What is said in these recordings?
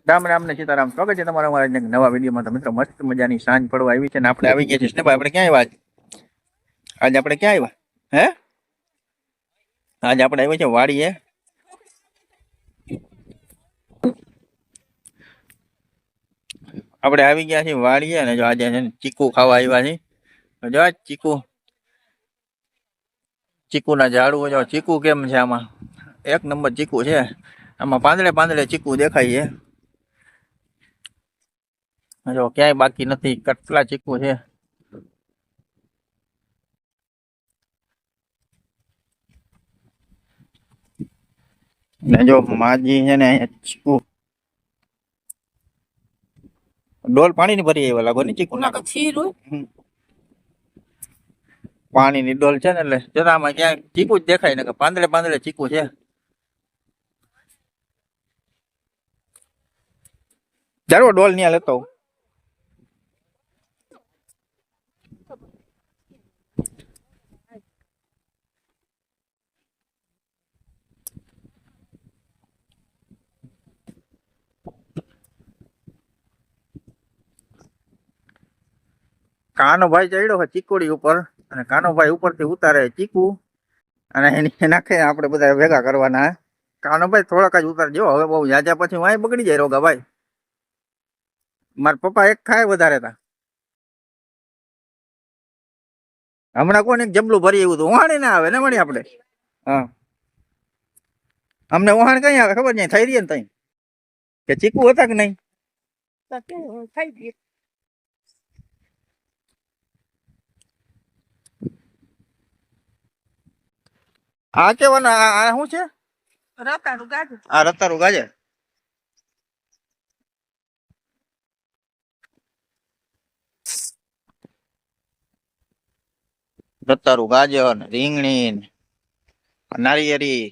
રામ રામ ને સીતારામ. સ્વાગત છે તમારા અમારા એક નવા વિડીયોમાં. તો મિત્રો મસ્ત મજાની સાંજ પડવા આવી છે ને આપણે આવી ગયા છીએ સ્નેપ. આપણે ક્યાં આવ્યા આજે આપણે ક્યાં આવ્યા હે આજે આપણે આવ્યા છે વાડીએ. આપણે આવી ગયા છીએ વાડીએ ને જો આજે છે ને ચીકુ ખાવા આવ્યા છે. જો આ ચીકુ ના ઝાડુ જો ચીકુ કેમ છે આમાં એક નંબર ચીકુ છે. આમાં પાંદડે પાંદડે ચીકુ દેખાય છે. જો ક્યાંય બાકી નથી, કેટલા ચીકુ છે. ને જો માજી છે ને ચીકુ ડોલ પાણી ની ભરી આવ્યા લાગો ને ચીકુ પાણી ની ડોલ છે ને એટલે જરા આમાં ક્યાંય ચીકુ જ દેખાય ને કે પાંદડે પાંદડે ચીકુ છે. ચાલો ડોલ ન્યા લેતો કાનો ભાઈ ચડ્યો છે ચીકુડી ઉપર અને કાનો ભાઈ ઉપરથી ઉતારે ચીકુ અને એની નાખે આપણે બધા ભેગા કરવાના. કાનો ભાઈ થોડાક જ ઉતારજો, હવે બહુ જાજા પછી વાય બગડી જાય રોગા ભાઈ. મારા પપ્પા એક ખાય વધારે તા હમણાં કોને એક જબલું ભરી એવું તો વહાણે ના આવે ને મળી આપણે. હા અમને વહાણ કઈ આવે ખબર નહીં થઈ રહી ને તઈ કે ચીકુ હતા કે નહીં. આ કેવાનું આ શું છે? રતારું ગાજર. આ રતારું ગાજર. રતારું ગાજર રીંગણી નારિયેરી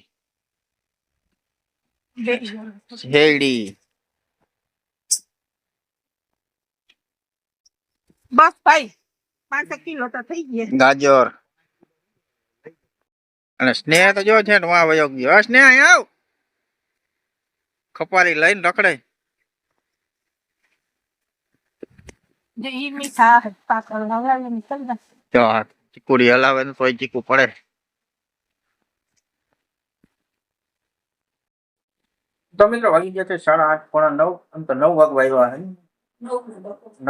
શેરડી બસ ભાઈ 5 કિલો તો થઈ ગયા. ગાજર અને સ્નેહ તો જો છે ને વાહ વયો ગયો. સ્નેહ આવ ખપારી લઈને રખડે. જે ઈ મીઠા પાકળ હલાવે નીકળ જાય. જો ચીકુડી હલાવે ને તોય ચીકુ પડે. તો મિત્રો વાગી ગયા છે 8:30 પોણા 9. આમ તો 9 વાગવા આવ્યા છે.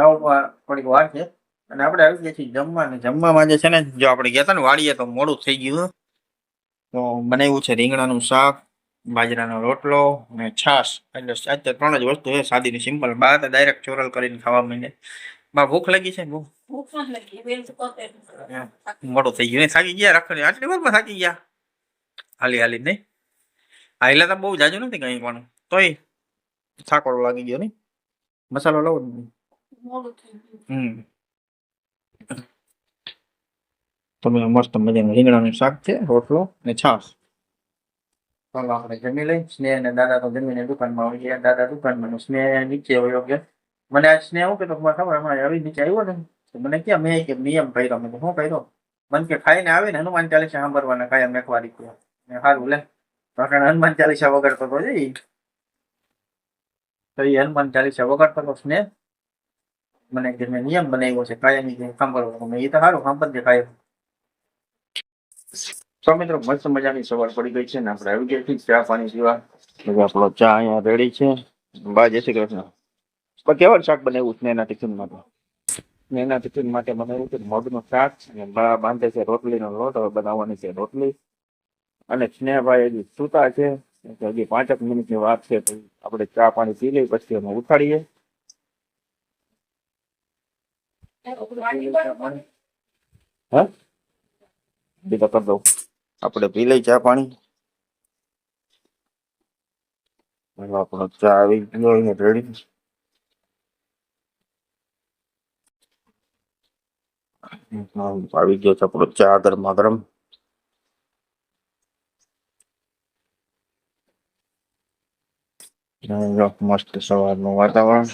9 થોડીક વાર છે અને આપણે આવી ગયા છીએ જમવા. ને જમવામાં જે છે ને જો આપણે ગયા હતા ને વાડીએ તો મોડું થઈ ગયું. તો બનાવ્યું છે રીંગણાનું શાક, બાજરાનો રોટલો અને છાશ. એટલે અત્યારે 3 જ વસ્તુ છે સાદી ની સિમ્પલ. બહાર તો ડાયરેક્ટ ચોરલ કરીને ખાવા માંડે. બા ભૂખ લાગી છે? ભૂખ નથી લાગી, મોડું થઈ ગયું. થાકી ગયા રાખડી આટલી વારમાં થાકી ગયા હાલી હાલી નહીં. હાઈલા તો બહુ જાજુ નથી કઈ પણ તોય થાકોડો લાગી ગયો નહીં. મસાલો લાવો મોડું થઈ ગયું. તમે મસ્ત મજાનું રીંગણાનું શાક છે, રોટલો ને છાશ. ચાલો આપણે જમી લઈ. સ્નેહ અને દાદા તો જમીને દુકાનમાં આવી ગયા. દાદા દુકાનમાં સ્નેહ નીચે આવ્યો ગયા. મને આજ સ્નેહ એવું કીધું ખબર હમણાં આવી નીચે આવ્યો ને મને ક્યાં મેં કે નિયમ કર્યો. મેં શું કર્યો? મને કે ખાઈને આવે ને હનુમાન ચાલીસા સાંભળવાના કાયમ એક વાર સારું લે હનુમાન ચાલીસા વગરતો તો જઈ તો એ હનુમાન ચાલીસા વગરતો તો સ્નેહ મને કે મેં નિયમ બનાવ્યો છે કાયમી સાંભળવાનો. એ તો સારું સાંભળજે કાયમ. તો મિત્રો મસ્ત મજાની સવાર પડી ગઈ છે ને આપણે આવી ગયા છીએ ચા પાણી પીવા. આપણો ચા અહીંયા રેડી છે. બા જય શ્રી કૃષ્ણ. કેવું શાક બનાવ્યું છે એના ટિફિન માટે? એના ટિફિન માટે બનાવ્યું છે મગનું શાક અને બા બાંધે છે રોટલીનો લોટ. હવે બનાવવાની છે રોટલી. અને સ્નેહભાઈ હજી સૂતા છે. હજી 5 મિનિટની વાત છે તો આપણે ચા પાણી પી લઈએ પછી અમે ઉઠાડીએ. હા બીજા કરી દઉં. આપણે પી લઈ ચા પાણી. આપણો ચા આવી ગયો રેડી. આવી ગયો છે આપણો ચા ગરમા ગરમ. મસ્ત સવારનું વાતાવરણ.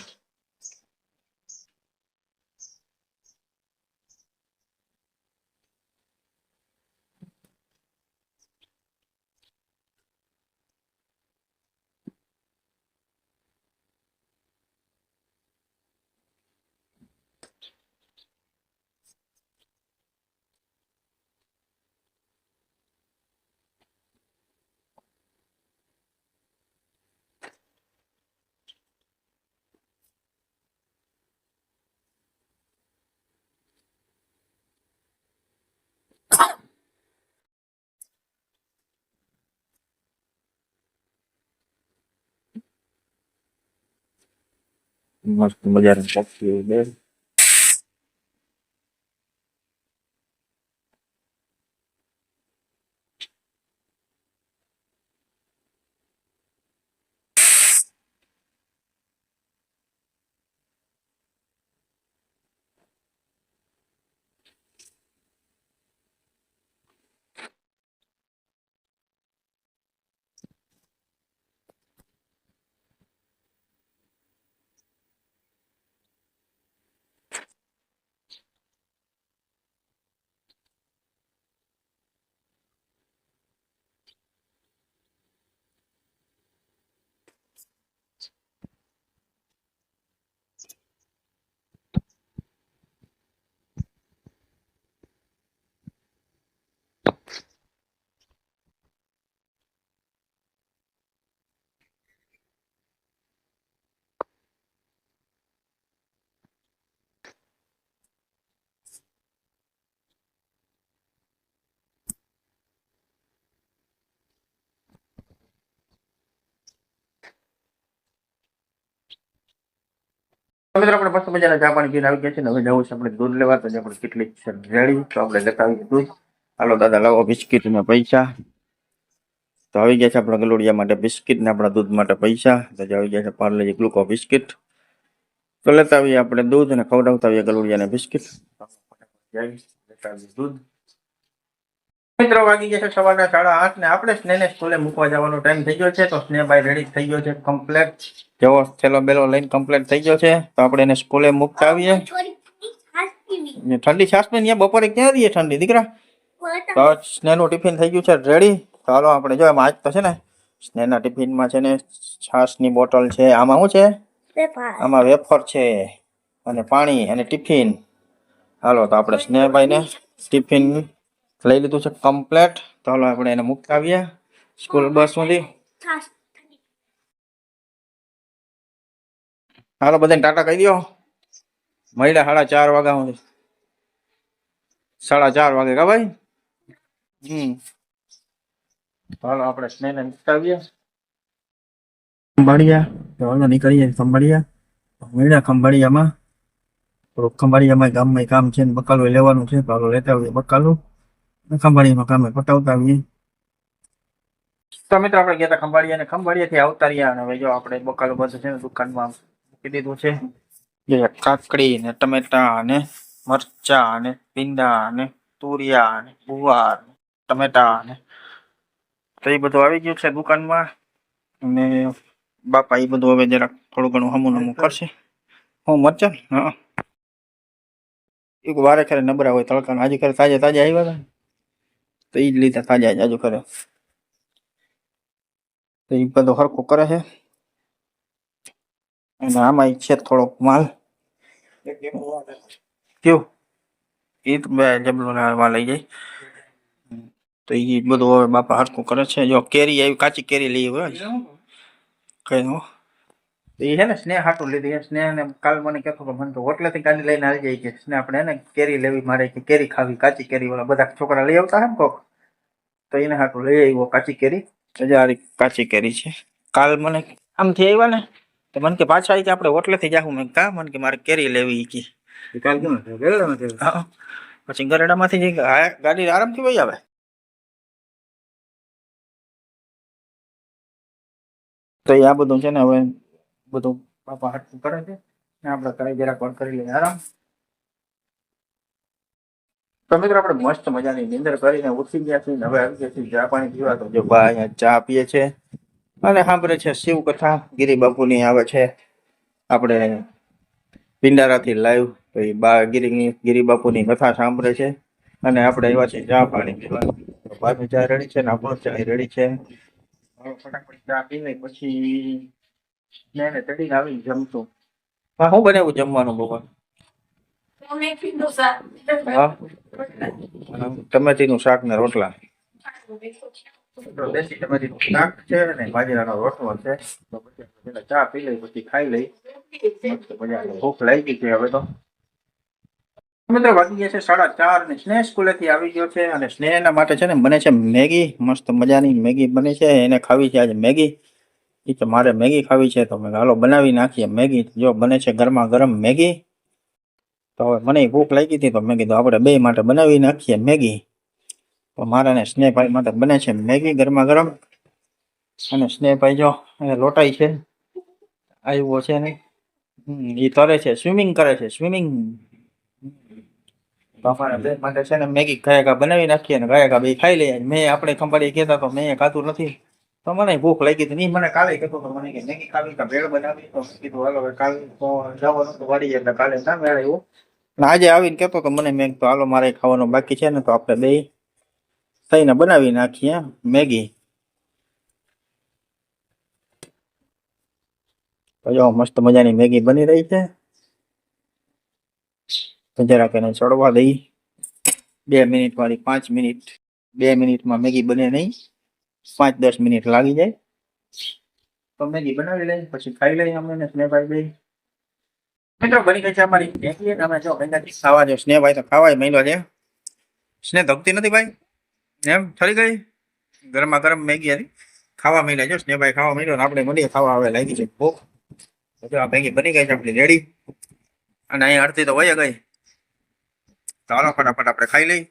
મસ્ત મજાનું પક્ષી બે. મિત્રો આપણે મસ્ત મજાના ચા પાણી પીને આવી ગયા છે ને હવે જવું છે આપણે દૂધ લેવા. તો આપણે કેટલીક છે રેડી તો આપણે લેતા આવીએ દૂધ. હાલો દાદા લાવો બિસ્કીટ ને પૈસા. તો આવી ગયા છે આપણા ગલુડિયા માટે બિસ્કીટ ને આપણા દૂધ માટે પૈસા. તો આવી ગયા છે પાર્લે ગ્લુકો બિસ્કીટ. તો લેતા આવીએ આપણે દૂધ અને ખવડાવતા આવીએ ગલુડિયાને બિસ્કીટ. લેતા આવીએ દૂધ. મિત્રો વાગી ગયા છે સવારના 8:30 ને આપણે સ્નેહને સ્કૂલે મૂકવા જવાનો ટાઈમ થઈ ગયો છે. તો સ્નેહભાઈ રેડી થઈ ગયો છે કમ્પ્લેટ. જેવો થેલો બેલો લઈને કમ્પ્લેટ થઈ ગયો છે. તો આપણે એને સ્કૂલે મૂકતા આવીએ. ઠંડી છાસ ને ત્યાં બપોરે ક્યાં રહીએ ઠંડી દીકરા. તો સ્નેહનું ટિફિન થઈ ગયું છે રેડી. તો હાલો આપણે જો એમાં આજ તો છે ને સ્નેહના ટિફિનમાં છે ને છાસની બોટલ છે. આમાં શું છે? આમાં વેફર છે અને પાણી અને ટિફિન. હાલો તો આપણે સ્નેહભાઈને ટિફિન લઈ લીધું છે કમ્પ્લેટ. તો હાલો આપણે એને મૂકતા આવીએ સ્કૂલ બસ માંથી. હાલો બધાને ટાટા કહી દો. મળ્યા 4:30 વાગ્યા સુધી. 4:30 વાગે કા ભાઈ. હાલો આપણે સ્નેહને મૂકતા આવીએ ખંભાળિયા. તો હાલો નીકળીએ ખંભાળિયા. મળ્યા ખંભાળિયામાં. થોડુંક ખંભાળિયામાં ગામમાં કામ છે ને બકાલું લેવાનું છે. તો હાલો લેતા આવીએ બકાલું. ખંભાળિયામાં કામે પટાવતા આવીએ. તો મિત્રો આપણે ગયા હતા ખંભાળિયા ને ખંભાળિયાથી આવતા રહ્યા. અને હવે જો આપણે બકાલું બધું છે ને દુકાનમાં મૂકી દીધું છે. કાકડી ને ટમેટા ને મરચા ને ભીંડા ને તુરિયા ને ગુવાર ટમેટા ને તો એ બધું આવી ગયું છે દુકાનમાં. અને બાપા એ બધું હવે જરાક થોડું ઘણું હમું કરશે. હું મરચા હા એક વારે ખરે નબરા હોય તડકાનું. આજે ખરે તાજા તાજા આવ્યા હતા તો એ જ લીધા તાજા જ આજુ ખરે. તો એ બધું હરખું કરે છે. અને આમાં છે થોડોક માલ કયો એ તો બે જબલો માં લઈ જાય. તો એ બધું હવે બાપા હરખું કરે છે. જો કેરી આવી કાચી કેરી લઈ હોય કઈ એ છે ને સ્નેહ હાટું લીધી. સ્નેહ ને કાલ મને કહેતો કે મને તો હોટલેથી ગાડી લઈને આવી જાય કે સ્નેહ આપણે એને કેરી લેવી મારે કે કેરી ખાવી કાચી કેરી વાળા બધા છોકરા લઈ આવતા હે ને કોક. તો એને હાટું લઈ આવ્યો કાચી કેરી. હજારી કાચી કેરી છે. કાલ મને આમથી આવ્યા ને તો મને કે પાછા આવી કે આપણે હોટલેથી જાહું. મેં કા મને કે મારે કેરી લેવી કે કાલ કેમ હા પછી ગરડામાંથી ગાડી આરામથી વહી આવે. તો આ બધું છે ને હવે બધું બાપા હાટું કરે છે. આપણે કઈ જરાક વાર કરી લઈએ આરામ. તો મિત્રો આપણે મસ્ત મજાની નિંદર કરીને ઉઠી ગયા છીએ. હવે આવી ગયા છીએ ચા પાણી પીવા. તો જો બા અહીંયા ચા પીએ છે અને સાંભળે છે શિવ કથા ગિરી બાપુની આવે છે આપણે પિંડારાથી લાઈવ. તો એ બા ગિરી બાપુની કથા સાંભળે છે અને આપણે આવ્યા છીએ ચા પાણી પીવા. બાજુ ચા રેડી છે ને આપણો ચા રેડી છે. ફટાફટ ચા પી લઈ પછી ને ચડીને આવી જમશું. હા હું બનાવ્યું જમવાનું બપોર? ટમેટીનું શાક ને રોટલા. દેશી ટમેટીનું શાક છે ને બાજરાનો રોટલો છે. તો પછી ચા પી લઈ પછી ખાઈ લઈ. ભૂખ લાગી છે હવે તો. મિત્રો વાગી ગયા છે 4:30 ને સ્નેહ સ્કૂલેથી આવી ગયો છે. અને સ્નેહના માટે છે ને બને છે મેગી. મસ્ત મજાની મેગી બને છે. એને ખાવી છે આજે મેગી. એ તો મારે મેગી ખાવી છે તો મેં હાલો બનાવી નાખીએ મેગી. જો બને છે ગરમા ગરમ મેગી. તો હવે મને ભૂખ લાગી હતી તો મેં કીધું આપણે બે માટે બનાવી નાખીએ મેગી. તો મારા ને સ્નેહભાઈ માટે બને છે મેગી ગરમા ગરમ. અને સ્નેહભાઈ જો લોટાઈ છે, આવ્યો છે ને એ તરે છે, સ્વિમિંગ કરે છે સ્વિમિંગ. તો અમારા બે માટે છે ને મેગી ગાયકા બનાવી નાખીએ ને ગાયકા બે ખાઈ લઈએ. મેં આપણે ખંભાળી કહેતા તો મેં ખાતું નથી. તો મને ભૂખ લાગી હતી. નહીં મને કાલે કહેતો તો મને કે મેગી ખાવી કે ભેળ બનાવી. તો કીધું હાલો કાલે તો જવાનું તો વાડી એટલે કાલે ના મેળ આવ્યો. આજે આવીને કહેતો તો મને મેં તો હાલો મારે ખાવાનું બાકી છે ને તો આપણે બે થઈને બનાવી નાખીએ મેગી. તો જો મસ્ત મજાની મેગી બની રહી છે. તો જરાક એને ચડવા દઈ 2 મિનિટ વાળી 5 મિનિટ. 2 મિનિટમાં મેગી બને નહીં, 5-10 મિનિટ લાગી જાય. તો મેગી બનાવી લઈ પછી ખાઈ લઈએ અમે ને સ્નેહભાઈ બે. મિત્રો બની ગઈ છે અમારી મેગી. અમે જો ખાવા જો સ્નેહભાઈ તો ખાવાય માંડ્યો છે. સ્નેહ ધકતી નથી ભાઈ એમ ઠરી ગઈ. ગરમા ગરમ મેગી હતી ખાવા માંડ્યા. જો સ્નેહભાઈ ખાવા માંડ્યો ને આપણે મળીએ ખાવા હવે લાગી છે ભૂખ. જો આ મેગી બની ગઈ છે આપણી રેડી. અને અહીં અડધી તો વહી ગઈ. તો હાલો ફટાફટ આપણે ખાઈ લઈ.